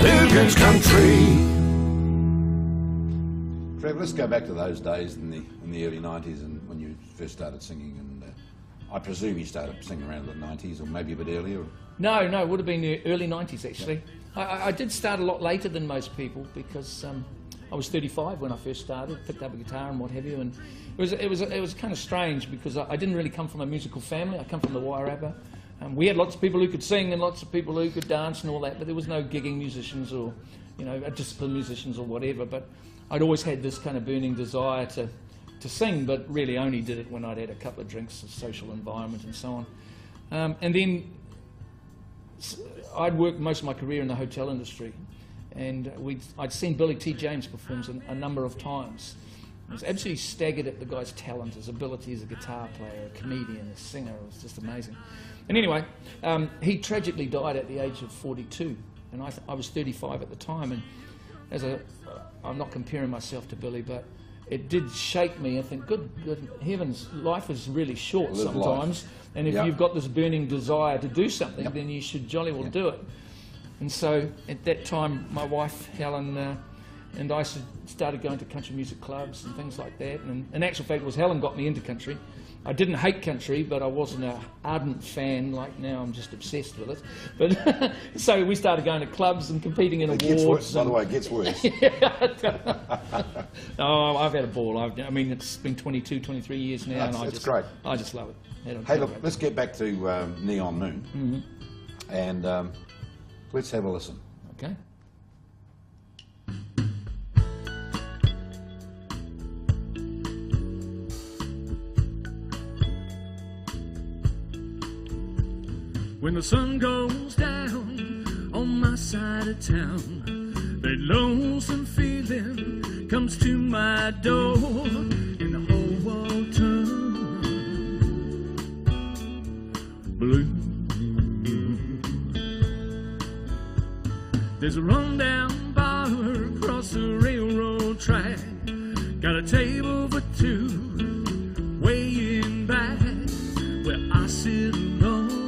Dugans country. Trev, let's go back to those days in the early 90s and when you first started singing, and I presume you started singing around the 90s or maybe a bit earlier. No, it would have been the early 90s actually. Yeah. I did start a lot later than most people because I was 35 when I first started, picked up a guitar and what have you, and it was kind of strange because I didn't really come from a musical family. I come from the Wairarapa. We had lots of people who could sing and lots of people who could dance and all that, but there was no gigging musicians or, you know, disciplined musicians or whatever. But I'd always had this kind of burning desire to sing, but really only did it when I'd had a couple of drinks, a social environment and so on. And then I'd worked most of my career in the hotel industry, and I'd seen Billy T. James perform a number of times. I was absolutely staggered at the guy's talent, his ability as a guitar player, a comedian, a singer. It was just amazing. And anyway, he tragically died at the age of 42, and I was 35 at the time. And I'm not comparing myself to Billy, but it did shake me. I think, good heavens, life is really short sometimes, and if you've got this burning desire to do something, then you should jolly well do it. And so at that time, my wife Helen and I started going to country music clubs and things like that. And in actual fact, it was Helen got me into country. I didn't hate country, but I wasn't an ardent fan like now. I'm just obsessed with it. But so we started going to clubs and competing in awards. By the way, it gets worse. Oh, I've had a ball. I mean, it's been 22, 23 years now, and it's great. I just love it. Hey, look, let's get back to Neon Moon, and let's have a listen. Okay. When the sun goes down on my side of town, that lonesome feeling comes to my door, and the whole world turns blue. There's a rundown bar across the railroad track, got a table for two way in back where I sit alone.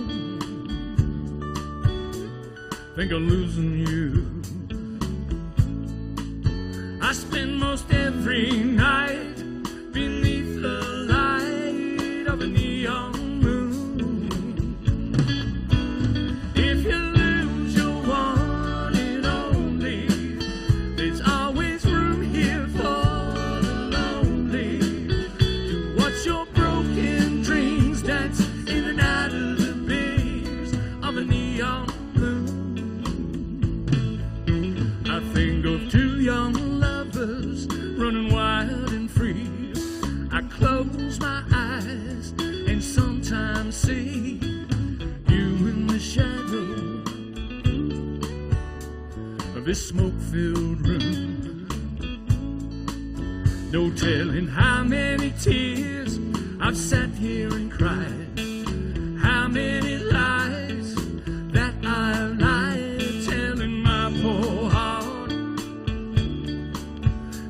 Think I'm losing you. I spend most every night beneath the light of a neon moon. If you lose your one and only, there's always room here for the lonely to watch your broken dreams dance in and out of the beams of a neon moon. I think of two young lovers running wild and free. I close my eyes and sometimes see you in the shadow of this smoke-filled room. No telling how many tears I've sat here and cried, how many lies that I've lied, telling my poor heart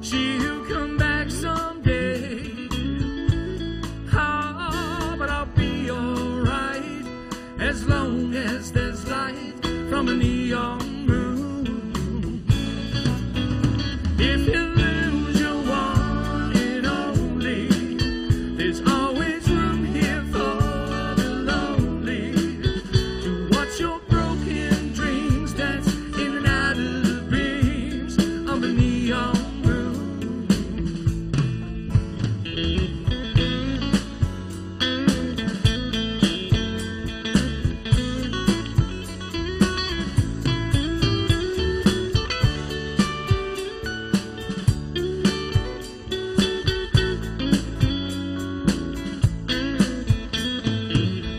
she'll come back someday. Oh, but I'll be alright as long as there's light from a neon moon. If you lose your one and only, there's always room here for the lonely to watch your broken dreams dance in and out of the beams of a neon moon.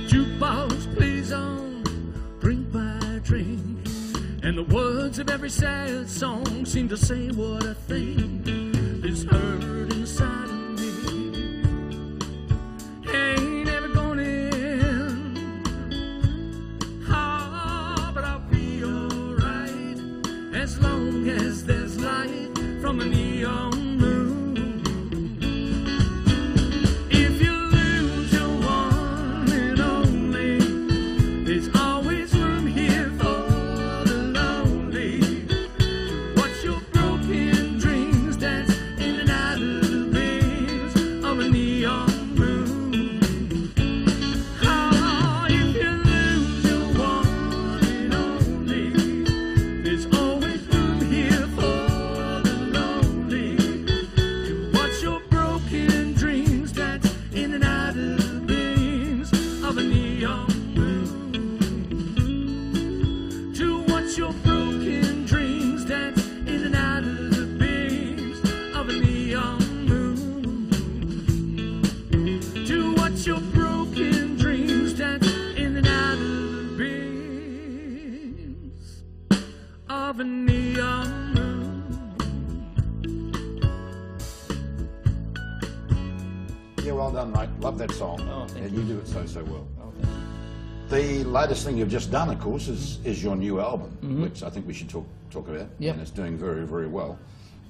Jukebox plays on, drink by drink, and the words of every sad song seem to say what I think is hurt inside of me. Ain't ever gonna end. Oh, but I'll be alright as long as there's light from a neon moon. If you lose your one and only, there's always room here for the lonely well done, mate. Love that song. Oh, thank and you do it so well. Oh, thank you. The latest thing you've just done, of course, is your new album, which I think we should talk about. Yep. And it's doing very, very well.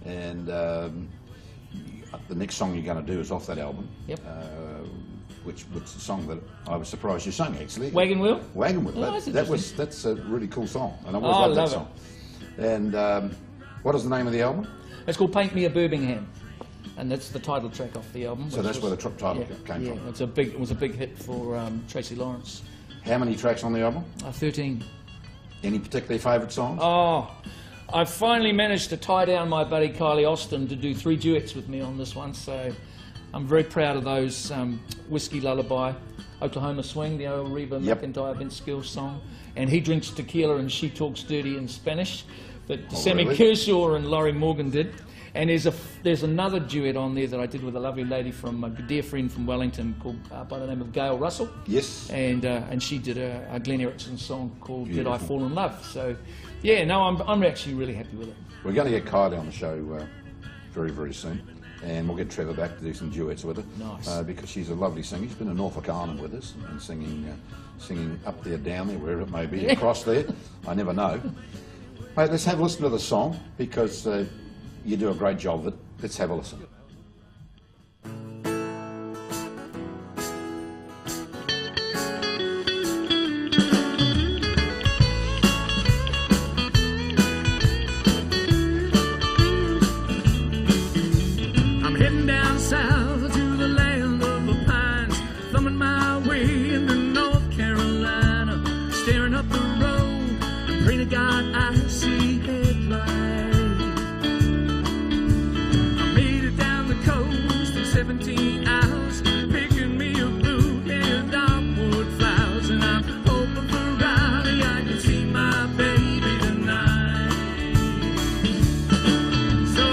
And the next song you're going to do is off that album. Yep. Which was a song that I was surprised you sang, actually. Wagon Wheel? Wagon Wheel. Oh, That's a really cool song, and I Oh, always I loved that love song. And what is the name of the album? It's called Paint Me a Birmingham, and that's the title track off the album. So that's where the title came yeah, from. it was a big hit for Tracy Lawrence. How many tracks on the album? 13. Any particularly favourite songs? Oh, I finally managed to tie down my buddy Kylie Austin to do 3 duets with me on this one, so I'm very proud of those. Whiskey Lullaby, Oklahoma Swing, the old Reba McEntire Vince Gill song, and He Drinks Tequila and She Talks Dirty in Spanish that Sammy really? Kershaw and Laurie Morgan did. And there's another duet on there that I did with a lovely lady from a dear friend from Wellington called by the name of Gail Russell. Yes. And she did a Glenn Erickson song called Beautiful. Did I Fall in Love? So, yeah, no, I'm actually really happy with it. We're going to get Kylie on the show very, very soon. And we'll get Trevor back to do some duets with her. Nice. Because she's a lovely singer. She's been in Norfolk Island with us and singing up there, down there, wherever it may be, across there. I never know. Mate, let's have a listen to the song because you do a great job of it. Let's have a listen. I'm heading down south to the land of the pines, thumbing my way into North Carolina, staring up the road and praying to God I see headlights. I made it down the coast in 17 hours, picking me a bouquet of dogwood flowers, and I'm hoping for Raleigh I can see my baby tonight. So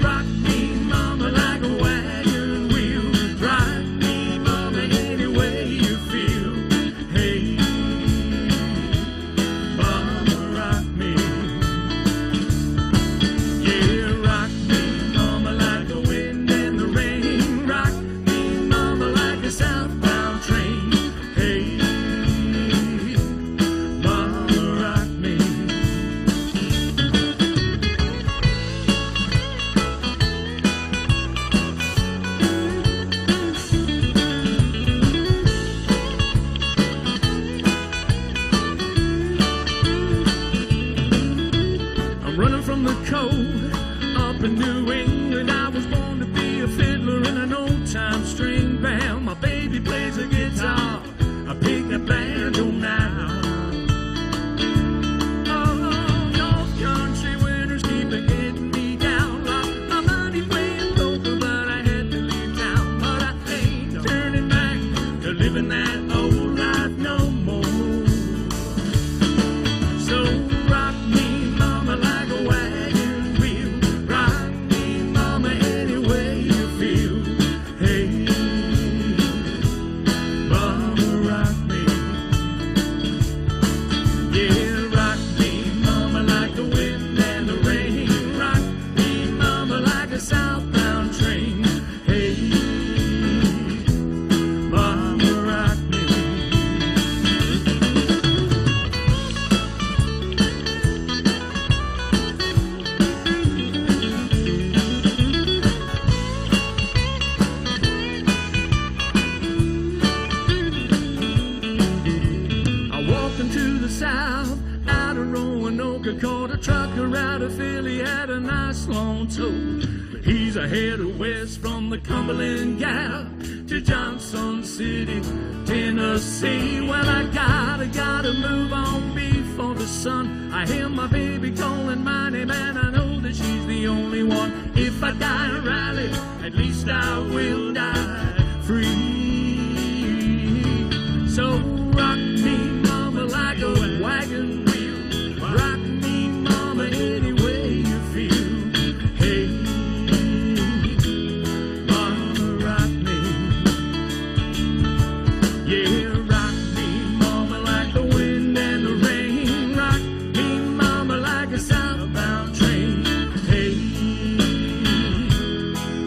rock me, mama, like a wagon wheel. Drive me, mama, any way you feel. Hey, mama, rock me. Yeah, rock me, mama, like the wind and the rain. Rock me, mama, like a southbound train. Hey, mama, rock me. I'm running from the cold up in New England. I was born to be a fiddler in an old-time string band. My baby plays a guitar, I pick a banjo now. Oh, North Country winters keep getting me down. Lost my money playing poker, but I had to leave town. But I ain't turning back to living that old life no more. So rock me, mama, like a wagon wheel. Rock me, mama, any way you feel. Hey, mama, rock me. Yeah, rock me, mama, like the wind and the rain. Rock me, mama, like a southbound train. Hey, mama, rock me. I walked into the south, out of Roanoke, caught a trucker out of Philly, had a nice long tote. But he's a headed west from the Cumberland Gap to Johnson City, Tennessee. Well, I gotta move on before the sun. I hear my baby calling my name, and I know that she's the only one. If I die in Raleigh, at least I will die free. So rock me, mama, like a wagon wheel. Rock me, mama, any way you feel. Hey, mama, rock me. Yeah, rock me, mama, like the wind and the rain. Rock me, mama, like a southbound train. Hey,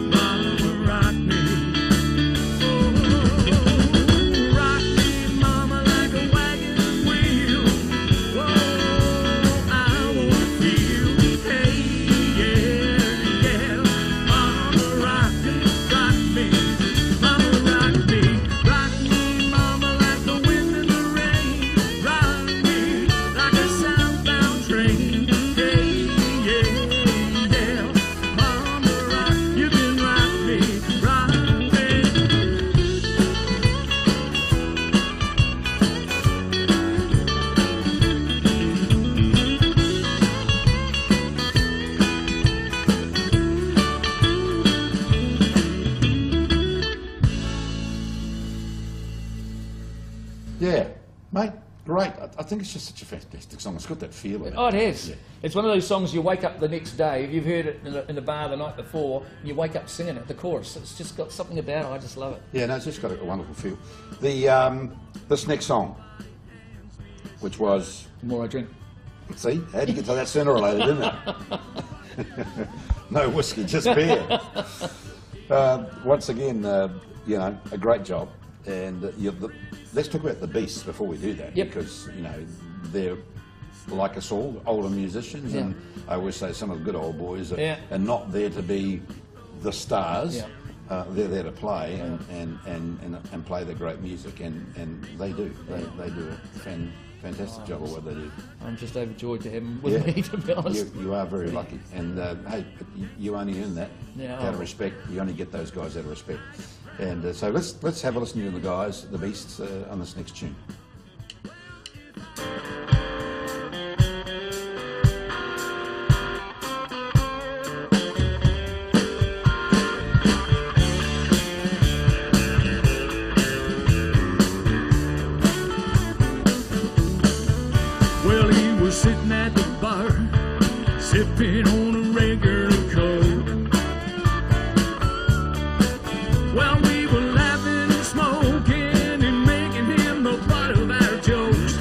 mama, rock me. great. I think it's just such a fantastic song. It's got that feel. Oh, it has. Yeah. It's one of those songs you wake up the next day. If you've heard it in the bar the night before, and you wake up singing it, the chorus. It's just got something about it. I just love it. Yeah, no, it's just got a wonderful feel. This next song, which was... The more I drink. See, how'd you get to that sooner or later, didn't it? No whiskey, just beer. Once again, you know, a great job. And let's talk about the Beasts before we do that, Yep. because, you know, they're like us all, older musicians, Yeah. and I always say some of the good old boys are, Yeah. are not there to be the stars. Yeah. They're there to play and play the great music, and they do. They do a fantastic job of what they do. I'm just overjoyed to have him with me, to be honest. You are very lucky, and hey, you only earn that Yeah. out of respect. You only get those guys out of respect, and so let's have a listen to the guys, the Beasts, on this next tune. Well, he was sitting at the bar, sipping on a regular Coke. While we were laughing and smoking and making him the butt of our jokes.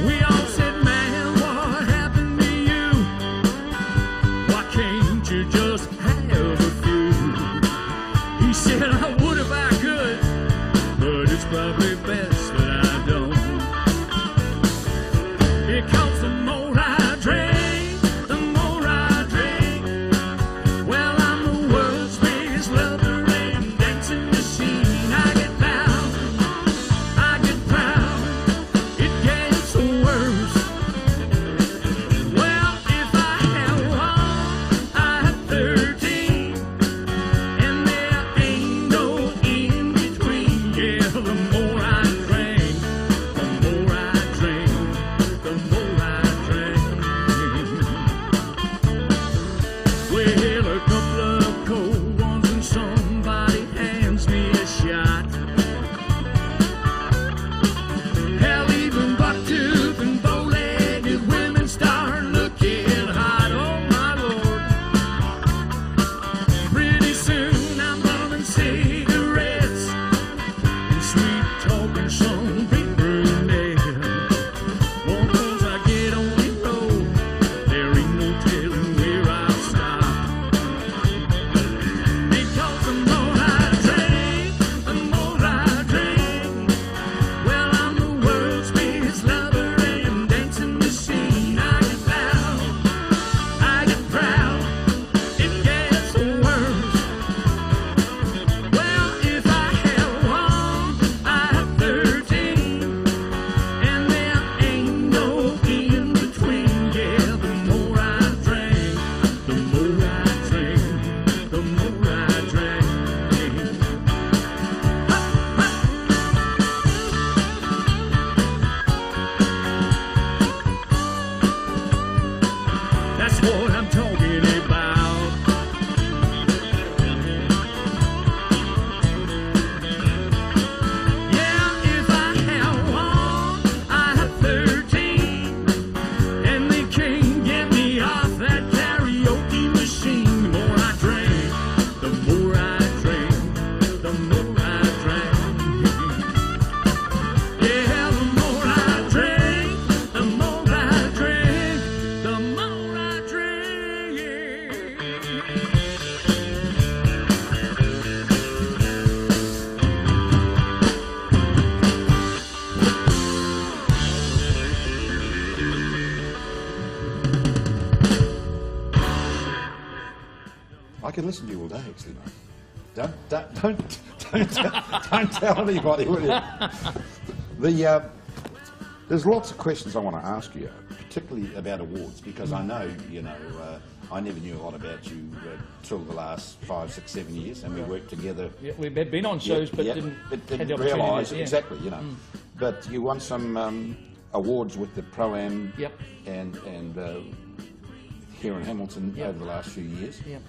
We all said, man, what happened to you? Why can't you just have a few? He said, I would if I could, but it's probably best that I don't. Because the more I drink, the more I drink. Well, I'm the world's biggest lover and dancing machine. I get down, I get proud, it gets worse. Well, if I had one, I had 13, and there ain't no in between. Yeah, the more I drink, the more I drink, the more I drink. Well, a couple of cold ones and somebody hands me a shot. Hell, even buck-tooth and bow-legged women start looking hot. Oh, my Lord. Pretty soon I'm bumming cigarettes and sweet-talking some big brunette. Well, 'cause I get on the road, there ain't no telling where I'll stop. Because the more I drink, the more I drink. Well, I'm the world's biggest lover and dancing machine. I get loud, I get proud, it gets worse. Well, if I had one, I had 13, and there ain't no in between. Yeah, the more I drink, the more I drink, the more I drink. That's what I'm talking about. Yeah, if I had one, I had 13, and they can't get me off that karaoke machine. The more I drink, the more I drink, the more I drink. Yeah, the more I drink, the more I drink, the more I drink. I could listen to you all day, actually, mate. Don't tell anybody, will you? There's lots of questions I want to ask you, particularly about awards, because I know, you know, I never knew a lot about you till the last 5, 6, 7 years, and we worked together. Yeah, we've been on shows, but didn't have the opportunity realise to- yeah. exactly, you know. But you won some awards with the Pro-Am Yep. and here in Hamilton Yep. over the last few years. Yep.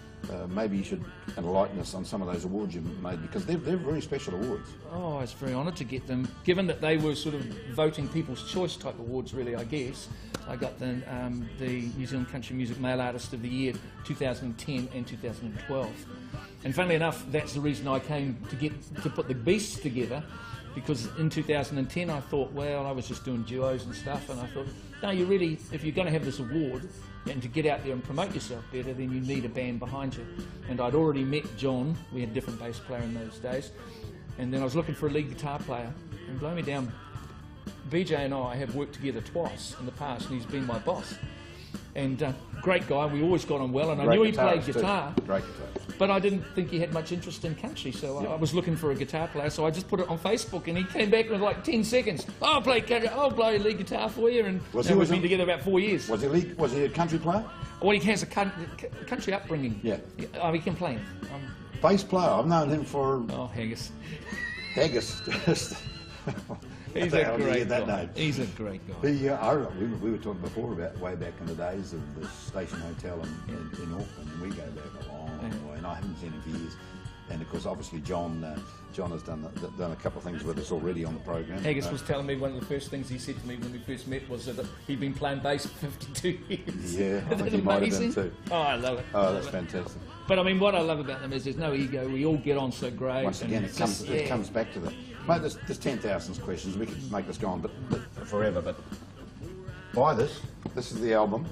maybe you should enlighten us on some of those awards you've made, because they're very special awards. Oh, I was very honoured to get them, given that they were sort of voting People's Choice type awards, really, I guess. I got the New Zealand Country Music Male Artist of the Year 2010 and 2012. And funnily enough, that's the reason I came to put the Beasts together, because in 2010 I thought, well, I was just doing duos and stuff, and I thought, no, you really, if you're going to have this award and to get out there and promote yourself better, then you need a band behind you. And I'd already met John, we had a different bass player in those days, and then I was looking for a lead guitar player, and blow me down, BJ and I have worked together twice in the past, and he's been my boss. And great guy, we always got on well, and I knew he played guitar. Great guitar. But I didn't think he had much interest in country, so I was looking for a guitar player, so I just put it on Facebook, and he came back in like 10 seconds. I'll play country, I'll play lead guitar for you, and we've been together about 4 years. Was he a country player? Well, he has a country upbringing. Yeah. He can play. Bass player, I've known him for... Oh, Haggis. Haggis. He's a great guy. He's a great guy. We were talking before about way back in the days of the Station Hotel in Auckland, and we go back a long way, and I haven't seen him for years. And of course, obviously, John has done a couple of things with us already on the program. Haggis was telling me one of the first things he said to me when we first met was that he'd been playing bass for 52 years. Yeah, I think he might have been too. Oh, I love it. Oh, that's fantastic. But I mean, what I love about them is there's no ego. We all get on so great. Once again, it comes back to the... Mate, there's 10,000 questions. We could make this go on but forever, but buy this. This is the album,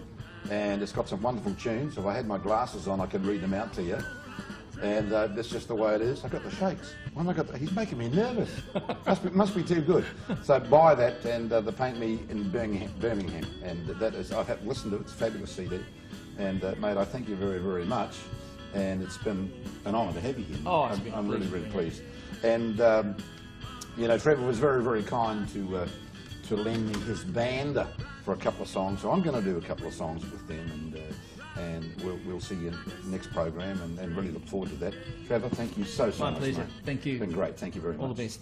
and it's got some wonderful tunes. If I had my glasses on, I could read them out to you. And that's just the way it is. I got the shakes. He's making me nervous. must be too good. So buy that, and the Paint Me in Birmingham. And that is, I've listened to it. It's a fabulous CD. And mate, I thank you very, very much. And it's been an honour to have you here. Oh, I'm really, really pleased. And you know, Trevor was very, very kind to lend me his band for a couple of songs. So I'm going to do a couple of songs with them, and we'll see you in the next program, and really look forward to that. Trevor, thank you so much. My pleasure. Mate. Thank you. It's been great. Thank you very much. All the best.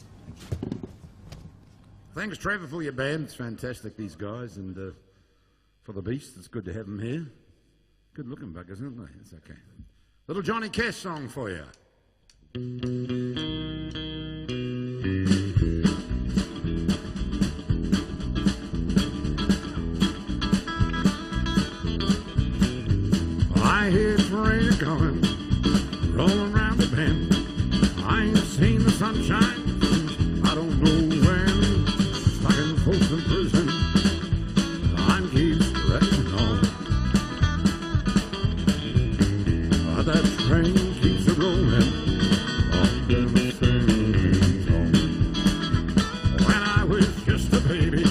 Thanks, Trevor, for your band. It's fantastic, these guys, and for the Beast, it's good to have them here. Good looking buggers, aren't they? It's okay. Little Johnny Cash song for you. I hear the rain coming, rolling around the bend. I ain't seen the sunshine, I don't know when. Stuck in Folsom prison, time keeps dragging on. That train keeps a rolling on them same song. When I was just a baby,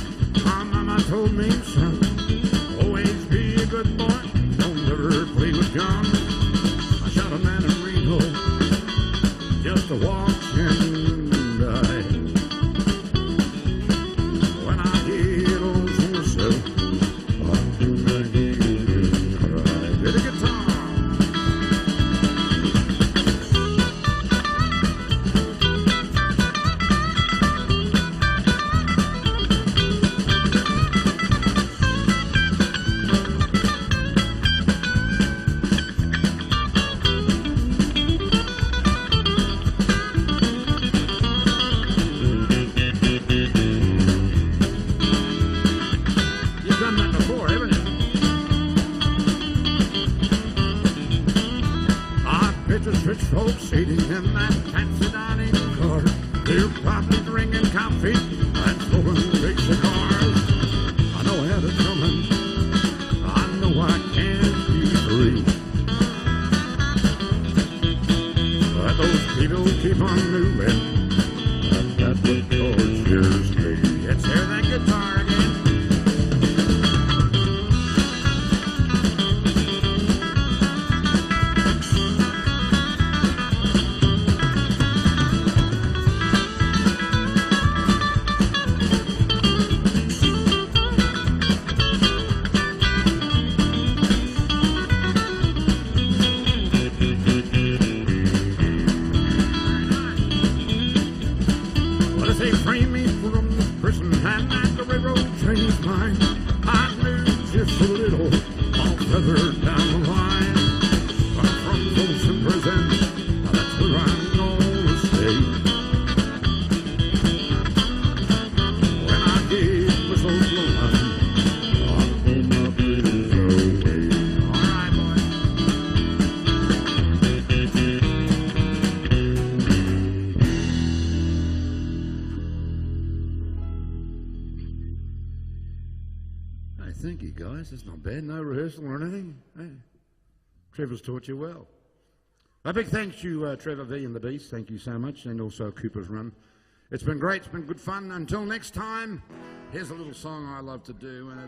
my mama told me, son, always be a good boy. Never play with guns. I shot a man in Reno just to watch him die. When I get old to myself, I'm gonna get cry. Get a guitar. Rich folks sitting in that fancy dining car. They're probably drinking coffee and smoking big cigars. I know how it's coming. I know I can't be free. But those people keep on moving. That's what tortures me. Let's hear that guitar again. They free me from the prison and at the railroad train's mine. I knew just a little all further down the line. But from those thank you, guys. That's not bad. No rehearsal or anything. Hey. Trevor's taught you well. A big thanks to Trevor V and the Beast. Thank you so much. And also Cooper's Run. It's been great. It's been good fun. Until next time, here's a little song I love to do, and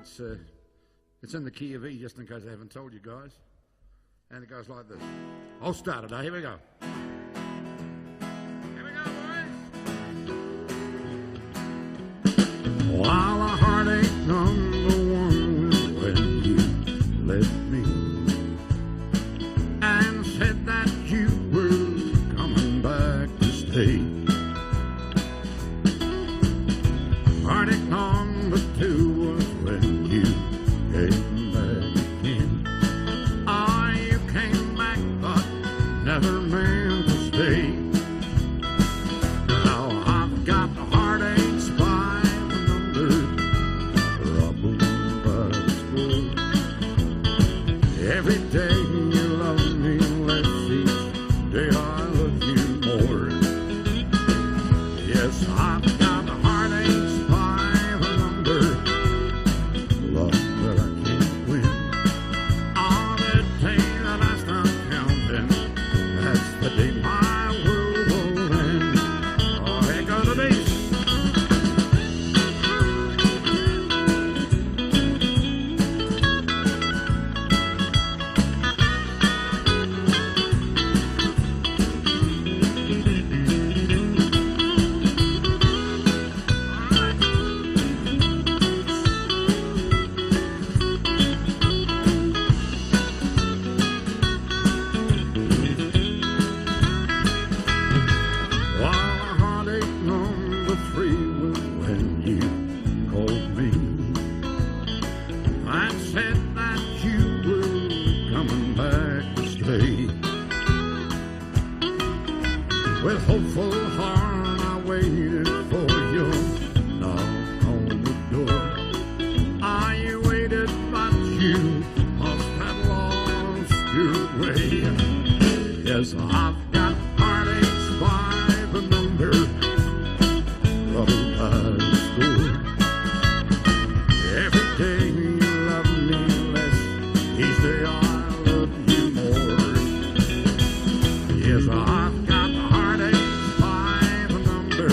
it's in the key of E, just in case I haven't told you guys. And it goes like this. I'll start it. Here we go. Here we go, boys. While a heartache number one when you left me and said that you were coming back to stay. Heartache number two was when you came back again. Ah, you came back but never meant to stay. Now I've got the heartaches by the number, trouble by the score. Every day you love me less, each day I love you more. Yes, I've got the heartaches by the number, love that I can't win. On the day that I stop counting, that's the day my world will end. Oh, here goes the beast. While heartache number three was when you called me and said that you were coming back to stay. With hopeful heart I waited for your knock on the door. I waited but you must have lost your way. Yes, I've got heartaches by the number, trouble by the score. Every day you love me less, each day I love you more. Yes, I've got the heartaches by the number,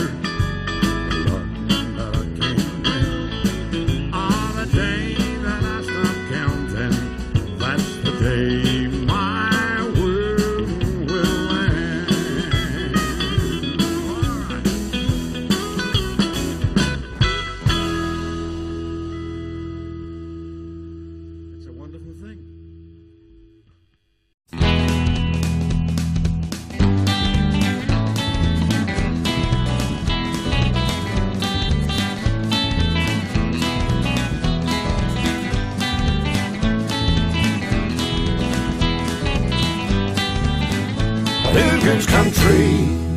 love that I can't win. On the day that I stop counting, that's the day my world will end. All right. It's a wonderful thing. Dugans Country.